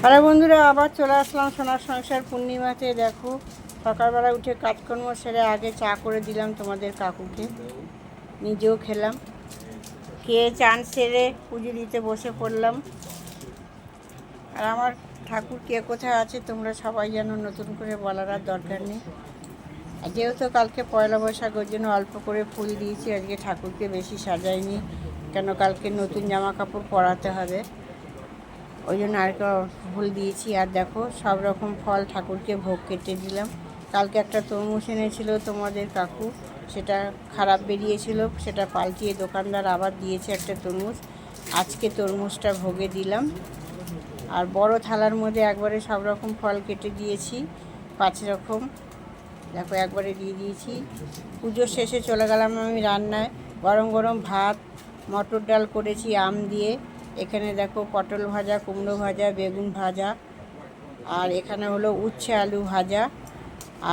Hello বন্ধুরা, আবার চলে আসলাম সোনার সংসার পূর্ণিমাতে। দেখো, সকালবেলা উঠে কাজকর্ম সেরে আগে চা করে দিলাম তোমাদের কাকুকে, নিজেও খেলাম। খেয়ে চান সেরে পুজো দিতে বসে পড়লাম। আর আমার ঠাকুর কে কোথায় আছে তোমরা সবাই জানো, নতুন করে বলার আর দরকার নেই। আর যেহেতু কালকে পয়লা বৈশাখ, ওর জন্য অল্প করে ফুল দিয়েছি। আজকে ঠাকুরকে বেশি সাজাইনি, কেন কালকে নতুন জামা কাপড় পরাতে হবে, ওই জন্য আর ফুল দিয়েছি। আর দেখো, সব রকম ফল ঠাকুরকে ভোগ কেটে দিলাম। কালকে একটা তরমুজ এনেছিল তোমাদের কাকু, সেটা খারাপ বেরিয়েছিল, সেটা পাল্টিয়ে দোকানদার আবার দিয়েছে একটা তরমুজ। আজকে তরমুজটা ভোগে দিলাম। আর বড় থালার মধ্যে একবারে সব রকম ফল কেটে দিয়েছি, 5 রকম। দেখো, একবারে দিয়ে দিয়েছি। পুজোর শেষে চলে গেলাম আমি রান্নায়। গরম গরম ভাত, মটর ডাল করেছি আম দিয়ে। এখানে দেখো পটল ভাজা, কুমড়ো ভাজা, বেগুন ভাজা, আর এখানে হলো উচ্ছে আলু ভাজা,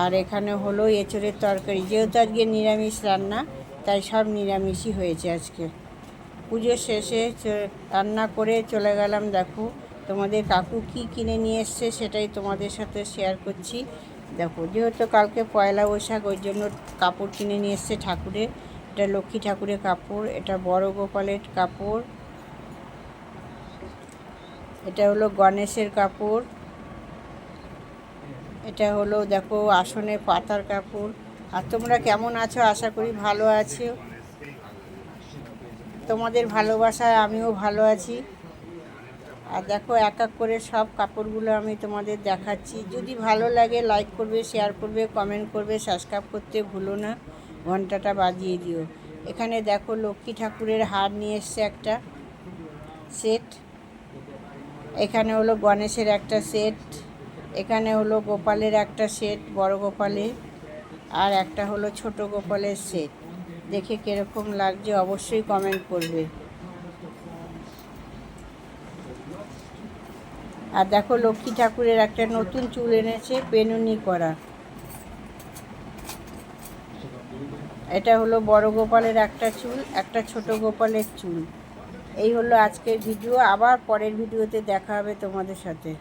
আর এখানে হলো এঁচড়ের তরকারি। যেহেতু আজকে নিরামিষ রান্না, তাই সব নিরামিষই হয়েছে আজকে। পুজোর শেষে রান্না করে চলে গেলাম। দেখো, তোমাদের কাকু কি কিনে নিয়ে এসছে সেটাই তোমাদের সাথে শেয়ার করছি। দেখো, যেহেতু কালকে পয়লা বৈশাখ, ওই জন্য কাপড় কিনে নিয়ে এসছে ঠাকুরের। এটা লক্ষ্মী ঠাকুরের কাপড়, এটা বড় গোপালের কাপড়, এটা হলো গণেশের কাপড়, এটা হলো দেখো আসনের পাতার কাপড়। আর তোমরা কেমন আছো? আশা করি ভালো আছো। তোমাদের ভালোবাসায় আমিও ভালো আছি। আর দেখো, এক এক করে সব কাপড়গুলো আমি তোমাদের দেখাচ্ছি। যদি ভালো লাগে লাইক করবে, শেয়ার করবে, কমেন্ট করবে, সাবস্ক্রাইব করতে ভুলো না, ঘন্টাটা বাজিয়ে দিও। এখানে দেখো, লক্ষ্মী ঠাকুরের হার নিয়ে এসছে একটা সেট। এখানে হলো গণেশের একটা সেট, এখানে হলো গোপালের একটা সেট, বড় গোপালের, আর একটা হলো ছোট গোপালের সেট। দেখে কীরকম লাগছে অবশ্যই কমেন্ট করবে। আর দেখো, লক্ষ্মী ঠাকুরের একটা নতুন চুল এনেছে, বেনুনি করা। এটা হলো বড় গোপালের একটা চুল, একটা ছোট গোপালের চুল। এই হলো আজকের ভিডিও। আবার পরের ভিডিওতে দেখা হবে তোমাদের সাথে।